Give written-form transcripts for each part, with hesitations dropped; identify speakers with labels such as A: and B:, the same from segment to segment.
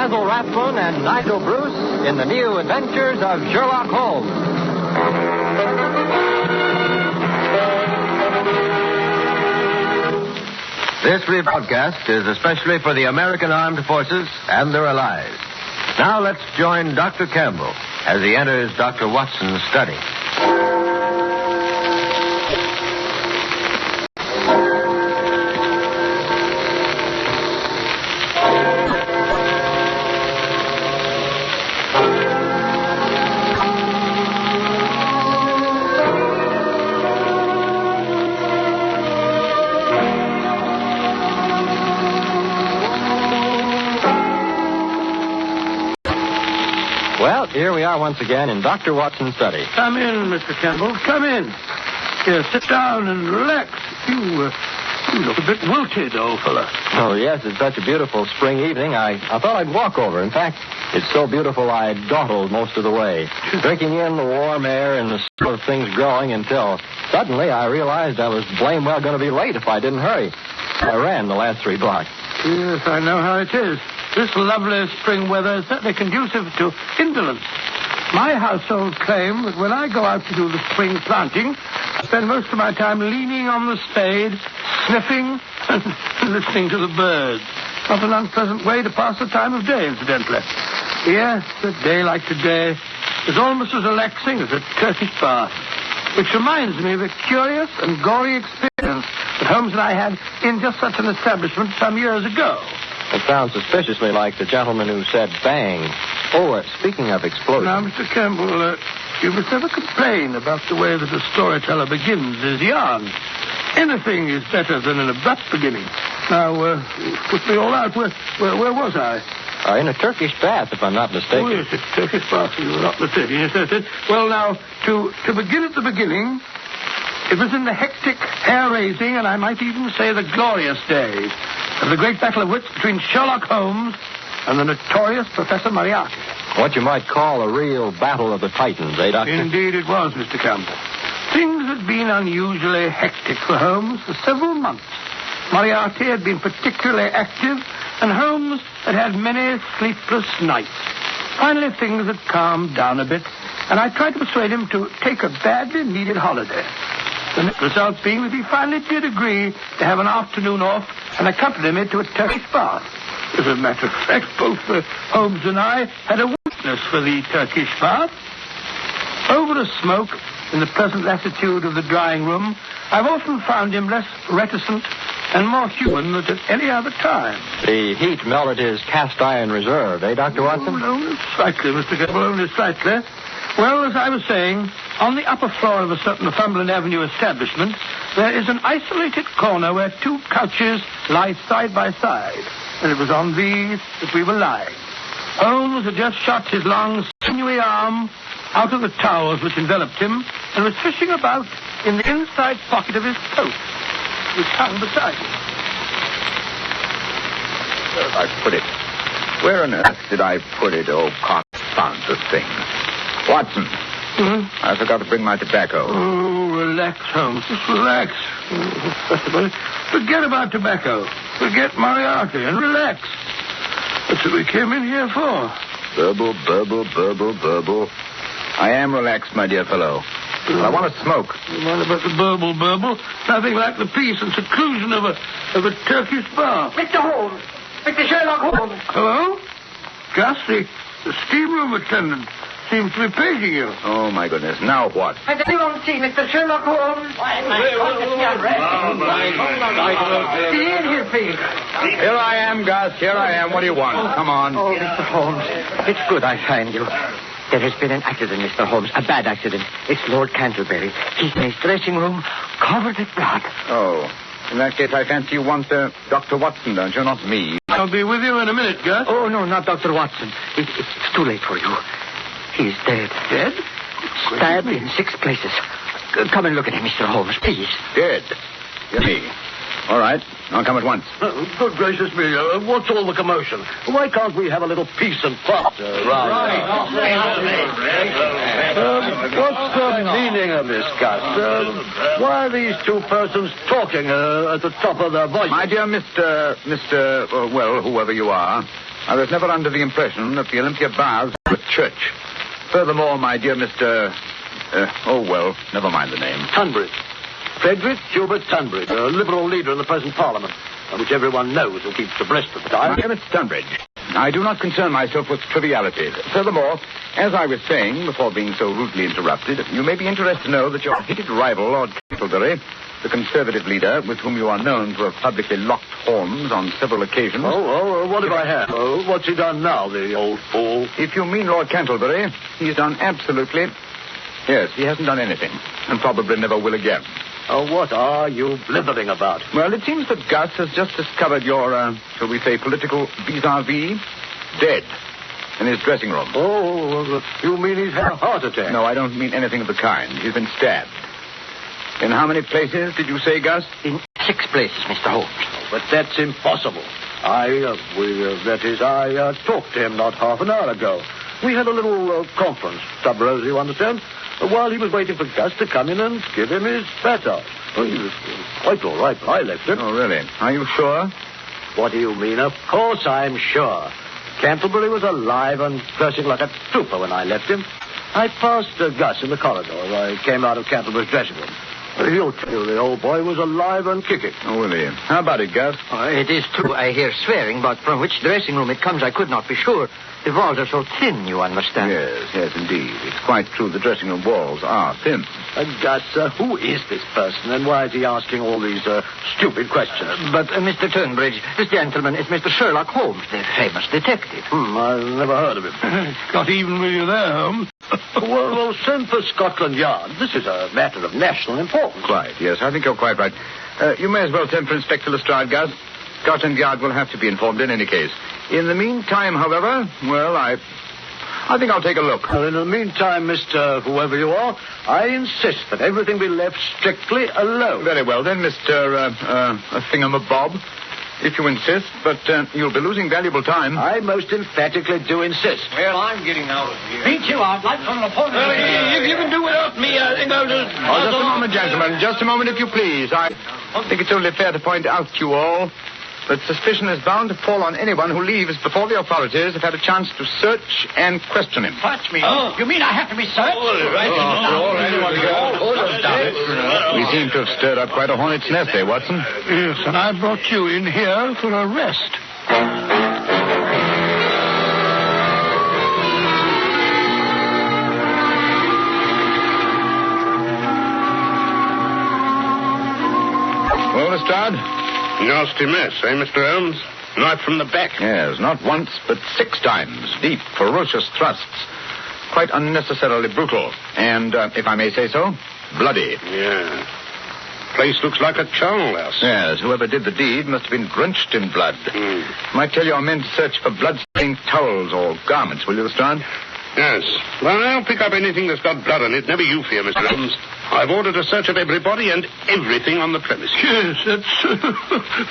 A: Basil Rathbone and Nigel Bruce in the new adventures of Sherlock Holmes. This rebroadcast is especially for the American Armed Forces and their allies. Now let's join Dr. Campbell as he enters Dr. Watson's study. Well, here we are once again in Dr. Watson's study.
B: Come in, Mr. Campbell. Come in. Here, sit down and relax. You look a bit wilted, old fella.
A: Oh, yes, it's such a beautiful spring evening. I thought I'd walk over. In fact, it's so beautiful I dawdled most of the way, drinking in the warm air and the smell of things growing until suddenly I realized I was blame well going to be late if I didn't hurry. I ran the last 3 blocks.
B: Yes, I know how it is. This lovely spring weather is certainly conducive to indolence. My household claim that when I go out to do the spring planting, I spend most of my time leaning on the spade, sniffing and listening to the birds. Not an unpleasant way to pass the time of day, incidentally. Yes, a day like today is almost as relaxing as a Turkish bath. Which reminds me of a curious and gory experience that Holmes and I had in just such an establishment some years ago.
A: It sounds suspiciously like the gentleman who said bang. Oh, speaking of explosions.
B: Now, Mr. Campbell, you must never complain about the way that a storyteller begins his yarn. Anything is better than an abrupt beginning. Now, put me all out. Where was I?
A: In a Turkish bath, if I'm not mistaken.
B: Oh, yes, it's Turkish bath. You were not mistaken. Yes, that's it. Well, now, to begin at the beginning, it was in the hectic, hair-raising, and I might even say the glorious days of the great battle of wits between Sherlock Holmes and the notorious Professor Moriarty.
A: What you might call a real battle of the titans, eh, Doctor?
B: Indeed it was, Mr. Campbell. Things had been unusually hectic for Holmes for several months. Moriarty had been particularly active, and Holmes had had many sleepless nights. Finally, things had calmed down a bit, and I tried to persuade him to take a badly needed holiday. The net result being that he finally did agree to have an afternoon off and accompany me to a Turkish bath. As a matter of fact, both Holmes and I had a weakness for the Turkish bath. Over a smoke in the pleasant latitude of the drawing room, I've often found him less reticent and more human than at any other time.
A: The heat melted his cast iron reserve, eh, Dr. Watson?
B: Only slightly, Mr. Campbell, only slightly. Well, as I was saying, on the upper floor of a certain Northumberland Avenue establishment, there is an isolated corner where 2 couches lie side by side, and it was on these that we were lying. Holmes had just shot his long, sinewy arm out of the towels which enveloped him and was fishing about in the inside pocket of his coat, which hung beside him.
C: Where have I put it? Where on earth did I put it? Oh, confound the thing. Watson. I forgot to bring my tobacco.
B: Oh, relax, Holmes. Just relax. Forget about tobacco. Forget Moriarty and relax. That's what we came in here for.
C: Burble, burble, burble, burble. I am relaxed, my dear fellow. I want to smoke.
B: What about the burble? Nothing like the peace and seclusion of a Turkish bath.
D: Mr. Holmes. Mr. Sherlock Holmes.
B: Hello? Gus, the steam room attendant seems to be paging you.
C: Oh, my goodness. Now what?
D: Has anyone seen Mr. Sherlock Holmes? Why, my God, see in here, please.
C: Here I am, Gus. Here I am. What do you want? Come on.
D: Oh, Mr. Holmes, it's good I find you. There has been an accident, Mr. Holmes. A bad accident. It's Lord Canterbury. He's in his dressing room, covered with blood.
C: Oh. In that case, I fancy you want Dr. Watson, don't you? Not me.
B: I'll be with you in a minute, Gus.
D: Oh, no, not Dr. Watson. It's too late for you. He's dead.
B: Dead?
D: Stabbed in 6 places. Come and look at him, Mr. Holmes, please.
C: Dead. Dear me. All right. I'll come at once.
B: Good gracious me. What's all the commotion? Why can't we have a little peace and quiet? What's the meaning of this, Gus? Why are these 2 persons talking at the top of their voices?
C: My dear Mr. well, whoever you are, I was never under the impression that the Olympia Baths were a church. Furthermore, my dear Mr. Never mind the name.
E: Tunbridge. Frederick Hubert Tunbridge, a Liberal leader in the present Parliament, which everyone knows who keeps abreast of the
C: My
E: time.
C: dear Mr. Tunbridge, I do not concern myself with trivialities. Furthermore, as I was saying before being so rudely interrupted, you may be interested to know that your hated rival, Lord Castleberry, the Conservative leader, with whom you are known to have publicly locked horns on several occasions.
E: What have I had? What's he done now, the old fool?
C: If you mean Lord Canterbury, he's done absolutely... Yes, he hasn't done anything, and probably never will again.
E: What are you blithering about?
C: Well, it seems that Gus has just discovered your, shall we say, political vis-a-vis dead in his dressing room.
E: You mean he's had a heart attack?
C: No, I don't mean anything of the kind. He's been stabbed. In how many places did you say, Gus?
D: In 6 places, Mr. Holmes.
E: But that's impossible. I talked to him not half an hour ago. We had a little conference, Tub Rose, you understand, while he was waiting for Gus to come in and give him his bat out. He was quite all right when I left him.
C: Oh, really? Are you sure?
E: What do you mean? Of course I'm sure. Canterbury was alive and dressing like a trooper when I left him. I passed Gus in the corridor as I came out of Canterbury's dressing room. He'll tell you the old boy was alive and kicking.
C: Oh, will he? How about it, Gus?
D: It is true I hear swearing, but from which dressing room it comes I could not be sure. The walls are so thin, you understand.
C: Yes, indeed. It's quite true. The dressing room walls are thin.
E: Gus, who is this person, and why is he asking all these stupid questions?
D: But, Mr. Turnbridge, this gentleman is Mr. Sherlock Holmes, the famous detective.
E: I've never heard of him.
B: Got even with you there, Holmes.
E: Well, send for Scotland Yard. This is a matter of national importance.
C: Quite, yes. I think you're quite right. You may as well send for Inspector Lestrade, Gus. Scotland Yard will have to be informed in any case. In the meantime, however, well, I think I'll take a look.
E: Well, in the meantime, Mr. Whoever you are, I insist that everything be left strictly alone.
C: Very well, then, Mr. Thingamabob, if you insist, but you'll be losing valuable time.
E: I most emphatically do insist.
B: Well, I'm getting out of here.
D: Beat you out like on an opponent.
B: If you can do without me, I think I'll just...
C: Just a moment, gentlemen. Just a moment, if you please. I think it's only fair to point out to you all that suspicion is bound to fall on anyone who leaves before the authorities have had a chance to search and question him.
D: Touch me. You mean I have to be searched?
C: We seem to have stirred up quite a hornet's nest there, Watson.
B: Yes, and I brought you in here for a rest.
C: Well, Lestrade?
F: Nasty mess, eh, Mr. Holmes? Right from the back.
C: Yes, not once, but 6 times. Deep, ferocious thrusts. Quite unnecessarily brutal. And, if I may say so, bloody.
F: Yeah. Place looks like a charnel house.
C: Yes, whoever did the deed must have been drenched in blood. Might tell your men to search for blood-stained towels or garments, will you, Lestrade?
F: Yes. Well, I'll pick up anything that's got blood on it. Never you fear, Mr. Holmes. I've ordered a search of everybody and everything on the premises.
B: Yes,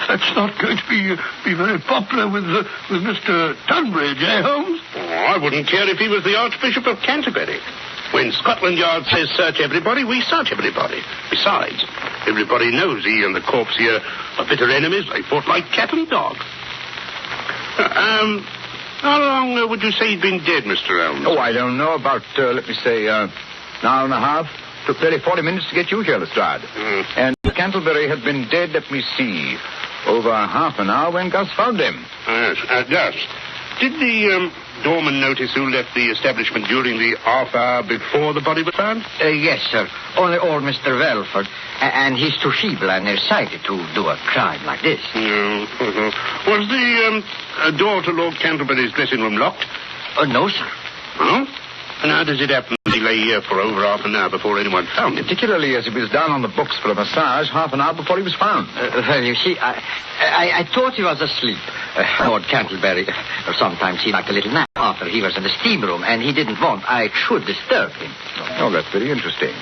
B: that's not going to be very popular with Mr. Tunbridge, eh, Holmes?
F: Oh, I wouldn't care if he was the Archbishop of Canterbury. When Scotland Yard says search everybody, we search everybody. Besides, everybody knows he and the corpse here are bitter enemies. They fought like cat and dog. How long would you say he'd been dead, Mr. Holmes?
C: Oh, I don't know. About, let me say, an hour and a half. Took barely 40 minutes to get you here, Lestrade. And Canterbury had been dead, let me see, over half an hour when Gus found him.
F: Yes, Gus. Did the doorman notice who left the establishment during the half hour before the body was found?
D: Yes, sir. Only old Mr. Welford. And he's too feeble and nearsighted to do a crime like this.
F: Was the door to Lord Canterbury's dressing room locked?
D: No, sir.
F: Oh? And how does it happen that he lay here for over half an hour before anyone found him?
C: Particularly as he was down on the books for a massage half an hour before he was found.
D: Well, you see, I thought he was asleep. Lord Canterbury sometimes he liked a little nap after he was in the steam room, and he didn't want I should disturb him.
C: Oh, that's very interesting.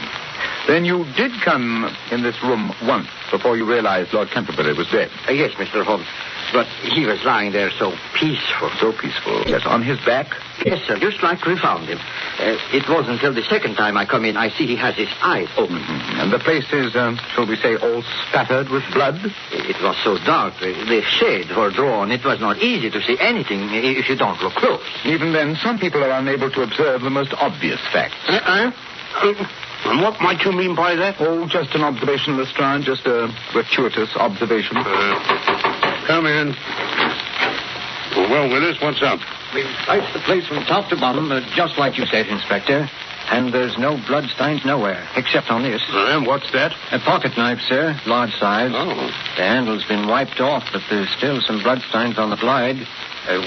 C: Then you did come in this room once before you realized Lord Canterbury was dead.
D: Yes, Mr. Holmes. But he was lying there so peaceful.
C: So peaceful. Yes, on his back?
D: Yes, sir, just like we found him. It wasn't until the second time I come in I see he has his eyes open.
C: Mm-hmm. And the place is, shall we say, all spattered with blood?
D: It was so dark. The shades were drawn. It was not easy to see anything if you don't look close.
C: Even then, some people are unable to observe the most obvious facts.
F: And what might you mean by that?
C: Oh, just an observation, Lestrade, just a gratuitous observation.
F: Come in. Well, Willis, what's up?
A: We've searched the place from top to bottom, just like you said, Inspector. And there's no bloodstains nowhere, except on this.
F: And what's that?
A: A pocket knife, sir, large size.
F: Oh.
A: The handle's been wiped off, but there's still some bloodstains on the blade.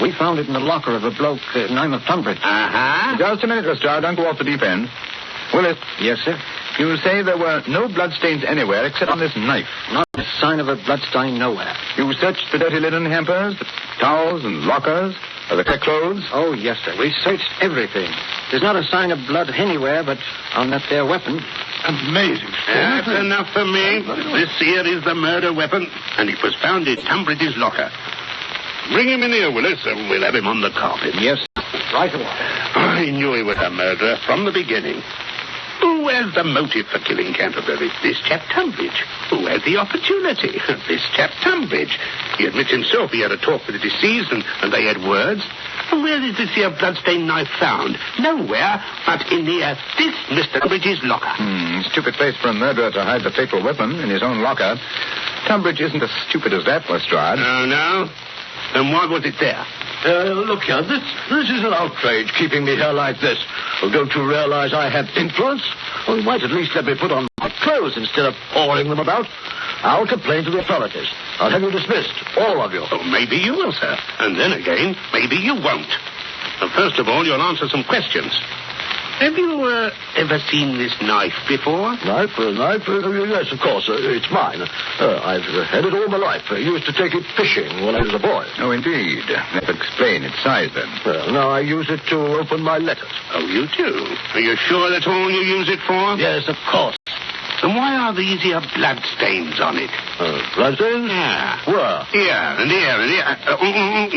A: We found it in the locker of a bloke named Tunbridge.
F: Uh-huh.
C: Just a minute, Lestrade. Don't go off the deep end. Willis.
A: Yes, sir?
C: You say there were no bloodstains anywhere except on this knife.
A: Not a sign of a bloodstain nowhere.
C: You searched the dirty linen hampers, the towels and lockers, the clothes?
A: Oh, yes, sir. We searched everything. There's not a sign of blood anywhere but on that there weapon.
B: Amazing.
F: That's enough for me. This here is the murder weapon, and it was found in Tunbridge's locker. Bring him in here, Willis, and we'll have him on the carpet.
A: Yes, right away.
F: I knew he was a murderer from the beginning. Who has the motive for killing Canterbury? This chap Tunbridge. Who had the opportunity? This chap Tunbridge. He admits himself he had a talk with the deceased and they had words. And where is this here bloodstained knife found? Nowhere but in this Mr. Tunbridge's locker.
C: Stupid place for a murderer to hide the fatal weapon in his own locker. Tunbridge isn't as stupid as that, Lestrade.
F: No? Then why was it there?
E: Look here, this is an outrage, keeping me here like this. Oh, don't you realize I have influence? Well, you might at least let me put on my clothes instead of pouring them about. I'll complain to the authorities. I'll have you dismissed, all of you.
F: Oh, maybe you will, sir. And then again, maybe you won't. But first of all, you'll answer some questions. Have you ever seen this knife before?
E: Knife? Yes, of course. It's mine. I've had it all my life. I used to take it fishing when I was a boy.
C: Oh, indeed. That would explain its size, then.
E: Well, now I use it to open my letters.
F: Oh, you do? Are you sure that's all you use it for?
E: Yes, of course.
F: Then why are these here bloodstains on it?
E: Bloodstains?
F: Yeah.
E: Where?
F: Here and here and here.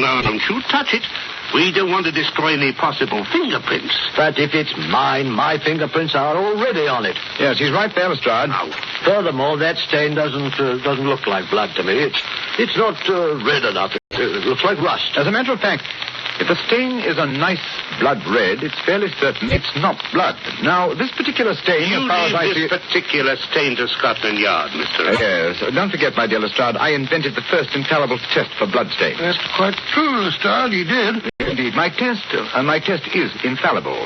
F: No, don't you touch it. We don't want to destroy any possible fingerprints.
E: But if it's mine, my fingerprints are already on it.
C: Yes, he's right there, Lestrade.
F: Now,
E: Furthermore, that stain doesn't look like blood to me. It's not red enough. It looks like rust.
C: As a matter of fact, if the stain is a nice blood red, it's fairly certain it's not blood. Now, this particular stain,
F: you
C: as far as I
F: leave
C: see...
F: this particular stain to Scotland Yard, Mr.
C: Yes. Don't forget, my dear Lestrade, I invented the first infallible test for blood stains.
B: That's quite true, Lestrade. He did.
C: Indeed, my test is infallible.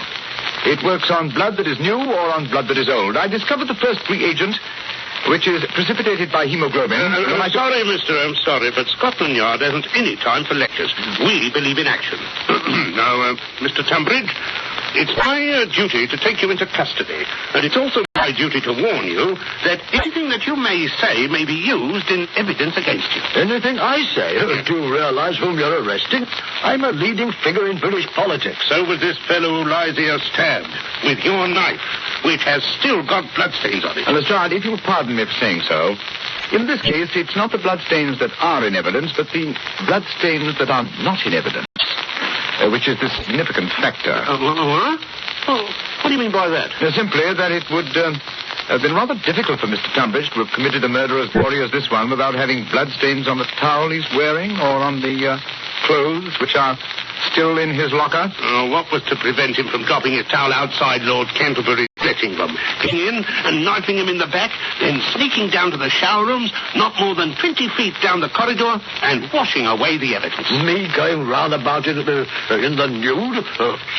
C: It works on blood that is new or on blood that is old. I discovered the first reagent, which is precipitated by hemoglobin.
F: I'm sorry, Mr. I'm sorry, but Scotland Yard hasn't any time for lectures. We believe in action. Now, Mr. Tunbridge, it's my duty to take you into custody, and it's also my duty to warn you that anything that you may say may be used in evidence against you.
E: Anything I say? Do you realize whom you're arresting? I'm a leading figure in British politics.
F: So was this fellow who lies here stabbed with your knife, which has still got bloodstains on it.
C: Lestrade, if you'll pardon me for saying so, in this case, it's not the bloodstains that are in evidence, but the bloodstains that are not in evidence, which is the significant factor.
F: What? Oh, what do you mean by that?
C: Simply that it would have been rather difficult for Mr. Tunbridge to have committed a murder as gory as this one without having bloodstains on the towel he's wearing or on the clothes which are still in his locker.
F: What was to prevent him from dropping his towel outside Lord Canterbury's dressing room, getting in and knifing him in the back, then sneaking down to the shower rooms, not more than 20 feet down the corridor, and washing away the evidence?
E: Me going round about it in the nude?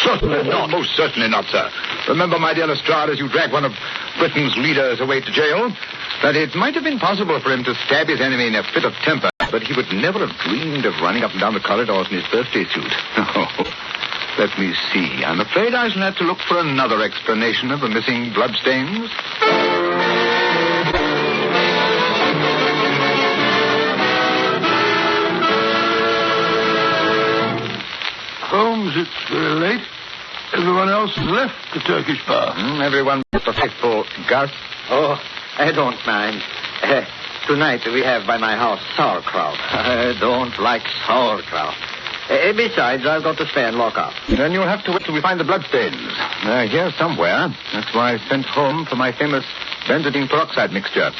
E: Certainly not.
C: Most certainly not, sir. Remember, my dear Lestrade, as you drag one of Britain's leaders away to jail, that it might have been possible for him to stab his enemy in a fit of temper, but he would never have dreamed of running up and down the corridors in his birthday suit. Let me see. I'm afraid I shall have to look for another explanation of the missing bloodstains.
B: Holmes, it's very late. Everyone else has left the Turkish bar.
C: Everyone but the faithful Gus.
D: Oh, I don't mind. Tonight we have by my house sauerkraut. I don't like sauerkraut. Besides, I've got to stay and lock up.
C: Then you'll have to wait till we find the bloodstains. They're here somewhere. That's why I sent home for my famous benzidine peroxide mixture.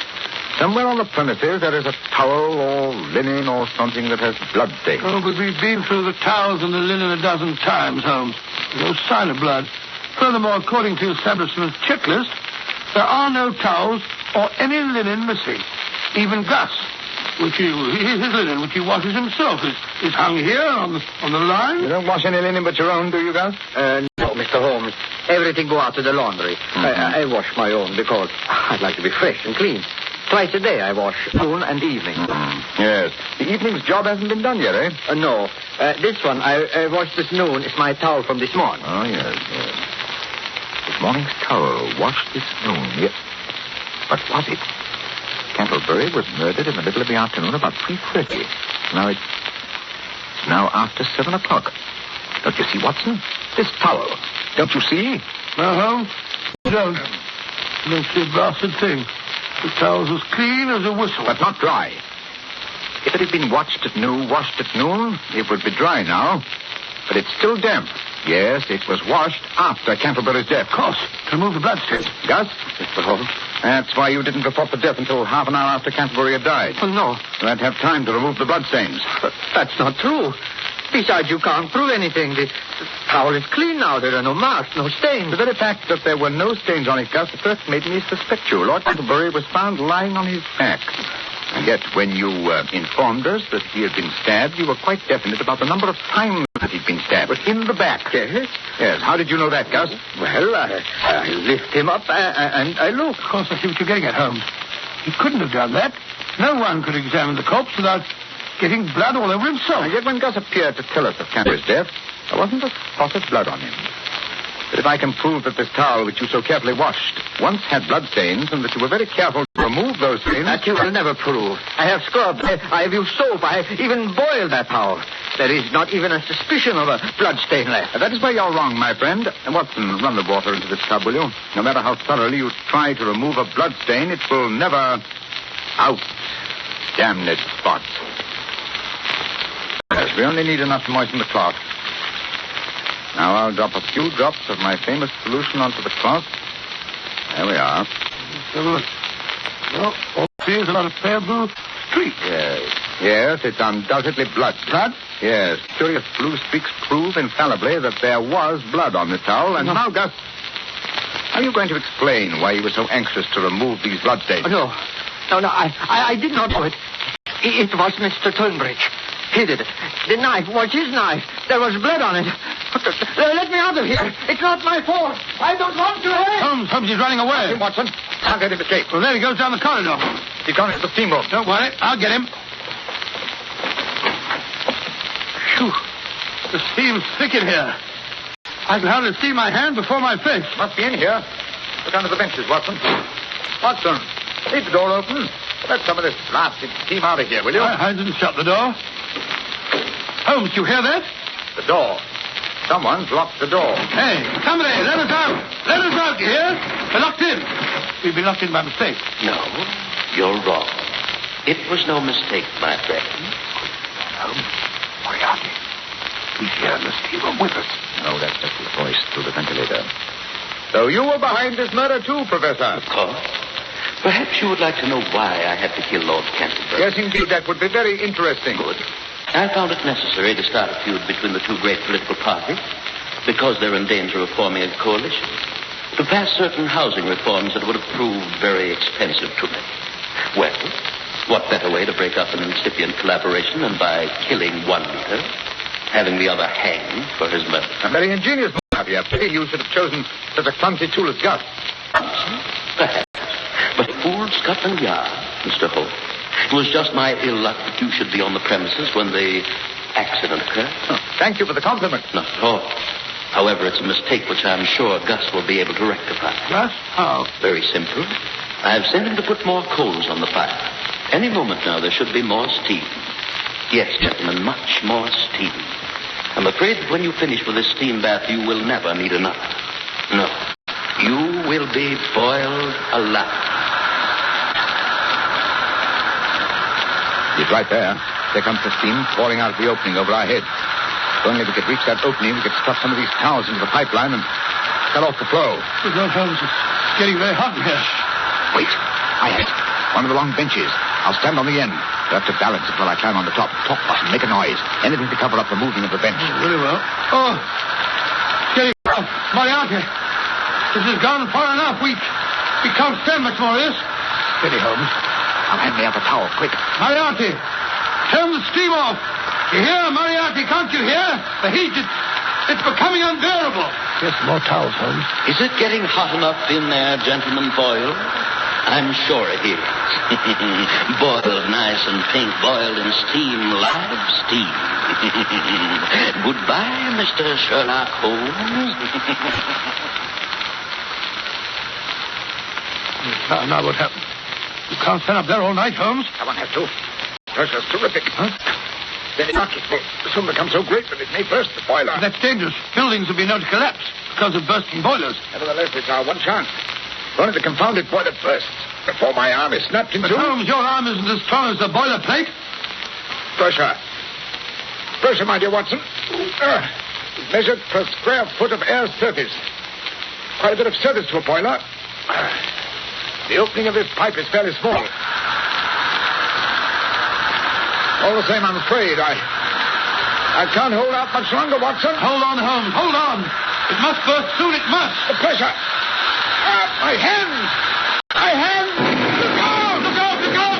C: Somewhere on the premises there is a towel or linen or something that has bloodstains.
B: Oh, but we've been through the towels and the linen a dozen times, Holmes. No sign of blood. Furthermore, according to the establishment's checklist, there are no towels or any linen missing. Even Gus, his linen, which he washes himself, is hung here on the line.
C: You don't wash any linen but your own, do you, Gus?
D: No, Mr. Holmes. Everything go out to the laundry. I wash my own because I'd like to be fresh and clean. Twice a day I wash, noon and evening.
C: Yes. The evening's job hasn't been done yet, eh?
D: No. This one I washed this noon. It's my towel from this morning.
C: Oh, yes. This morning's towel washed this noon. Yes. But was it? Cantlebury was murdered in the middle of the afternoon about 3:30. Now it's now after 7 o'clock. Don't you see, Watson? This towel. Don't you see?
B: No, Holmes. You don't. You don't see a blasted thing. The towel's as clean as a whistle.
C: But not dry. If it had been washed at noon, it would be dry now. But it's still damp. Yes, it was washed after Cantlebury's death.
B: Of course, to remove the bloodstains.
C: Gus? Mr. Holmes? That's why you didn't report the death until half an hour after Cantlebury had died.
D: Oh, no.
C: You had to have time to remove the bloodstains.
D: But that's not true. Besides, you can't prove anything. The towel is clean now. There are no marks, no stains.
C: The very fact that there were no stains on it, Gus, first made me suspect you. Lord Cantlebury was found lying on his back. And yet, when you informed us that he had been stabbed, you were quite definite about the number of times that he'd been stabbed. In the back.
D: Yes?
C: Yes. How did you know that, Gus?
D: Well, I lift him up and I look.
B: Of course, I see what you're getting at, Holmes. He couldn't have done that. No one could examine the corpse without getting blood all over himself.
C: And yet, when Gus appeared to tell us of Cantlebury's death, there wasn't a spot of blood on him. But if I can prove that this towel which you so carefully washed once had bloodstains and that you were very careful to remove those stains...
D: That you will never prove. I have scrubbed. I have used soap. I have even boiled that towel. There is not even a suspicion of a bloodstain left.
C: That is where you're wrong, my friend. Watson, run the water into this tub, will you? No matter how thoroughly you try to remove a bloodstain, it will never... Out. Damn it, spot. Yes, we only need enough to moisten the cloth. Now I'll drop a few drops of my famous solution onto the cloth. There we are.
B: Well, all seems about a pale blue streak.
C: Yes, it's undoubtedly blood.
B: Blood?
C: Yes. Curious blue streaks prove infallibly that there was blood on the towel. And now, Gus, how are you going to explain why you were so anxious to remove these bloodstains?
D: No, I did not do it. It was Mr. Tunbridge. He did it. The knife was his knife. There was blood on it. Let me out of here. It's not my fault. I don't want to hurt.
B: Holmes, he's running away.
C: Watson, can't let him escape.
B: Well, there he goes down the corridor.
C: He's gone into the steamboat.
B: Don't worry. I'll get him. Phew. The steam's thick in here. I can hardly see my hand before my face.
C: Must be in here. Look under the benches, Watson. Watson, leave the door open. Let some of this blasted steam out of here, will you?
B: I didn't shut the door. Holmes, you hear that?
C: The door. Someone's locked the door.
B: Hey, somebody, let us out. Let us out, you hear? We're locked in. We've been locked in by mistake.
G: No, you're wrong. It was no mistake, my friend.
C: Holmes, Moriarty. He's here in the steam room with us. No, that's just his voice through the ventilator. So you were behind this murder too, Professor?
G: Of course. Perhaps you would like to know why I had to kill Lord Canterbury.
C: Yes, indeed. That would be very interesting.
G: Good. I found it necessary to start a feud between the two great political parties because they're in danger of forming a coalition to pass certain housing reforms that would have proved very expensive to them. Well, what better way to break up an incipient collaboration than by killing one leader, having the other hanged for his murder?
C: A very ingenious move, you pity you should have chosen such a clumsy tool as Gus.
G: Perhaps. But it fooled Scotland Yard, Mr. Holmes. It was just my ill luck that you should be on the premises when the accident occurred.
C: Oh, thank you for the compliment.
G: Not at all. However, it's a mistake which I'm sure Gus will be able to rectify.
B: Gus? How?
G: Very simple. I've sent him to put more coals on the fire. Any moment now, there should be more steam. Yes, gentlemen, much more steam. I'm afraid that when you finish with this steam bath, you will never need another. No. You will be boiled alive.
C: He's right there. There comes the steam pouring out of the opening over our heads. If only we could reach that opening, we could stuff some of these towels into the pipeline and cut off the flow.
B: Good Lord, Holmes, it's getting very hot in here.
C: Wait. I have it. One of the long benches. I'll stand on the end. You'll have to balance it while I climb on the top. Talk and make a noise. Anything to cover up the moving of the bench.
B: Very well. Oh, getting hot. Moriarty, this has gone far enough. We can't stand much more of this.
C: Steady, Holmes. I'll hand me up a towel, quick.
B: Moriarty, turn the steam off. You hear, Moriarty? Can't you hear? The heat, it's becoming unbearable.
E: Yes, more towels, Holmes.
G: Is it getting hot enough in there, Gentleman Boyle? I'm sure it is. Boiled nice and pink, boiled in steam, live steam. Goodbye, Mr. Sherlock Holmes.
B: Now what happened? You can't stand up there all night, Holmes.
C: Someone has to. Pressure's terrific. Huh? The knock will soon become so great that it may burst the boiler.
B: That's dangerous. Buildings will be known to collapse because of bursting boilers.
C: Nevertheless, it's our one chance. Only the confounded boiler bursts before my arm is snapped in two.
B: But Holmes, your arm isn't as strong as the boiler plate.
C: Pressure. Pressure, my dear Watson. Measured per square foot of air surface. Quite a bit of surface to a boiler. The opening of this pipe is fairly small. All the same, I'm afraid I can't hold out much longer, Watson.
B: Hold on, Holmes. Hold on. It must burst soon. It must.
C: The pressure. My hands! My hands! Look out! Look out! Look out!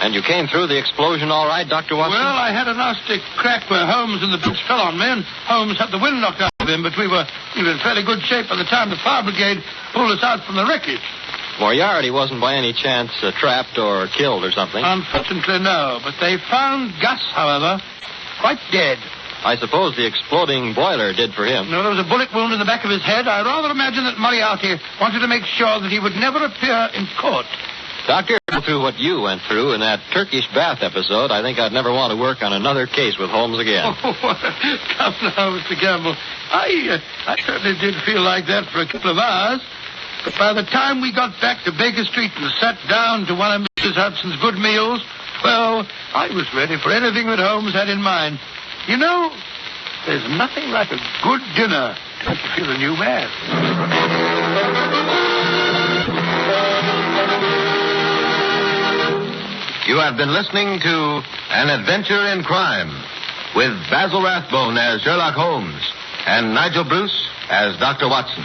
A: And you came through the explosion all right, Dr. Watson?
B: Well, I had a nasty crack where Holmes and the bench fell on me, and Holmes had the wind knocked out of him, but we were in fairly good shape by the time the fire brigade pulled us out from the wreckage.
A: Moriarty wasn't by any chance trapped or killed or something?
B: Unfortunately, no. But they found Gus, however, quite dead.
A: I suppose the exploding boiler did for him.
B: No, there was a bullet wound in the back of his head. I rather imagine that Moriarty wanted to make sure that he would never appear in court.
A: Doctor, through what you went through in that Turkish bath episode, I think I'd never want to work on another case with Holmes again.
B: Oh, come now, Mr. Gamble. I certainly did feel like that for a couple of hours. But by the time we got back to Baker Street and sat down to one of Mrs. Hudson's good meals, well, I was ready for anything that Holmes had in mind. You know, there's nothing like a good dinner to make you feel a new man.
H: You have been listening to An Adventure in Crime with Basil Rathbone as Sherlock Holmes and Nigel Bruce as Dr. Watson.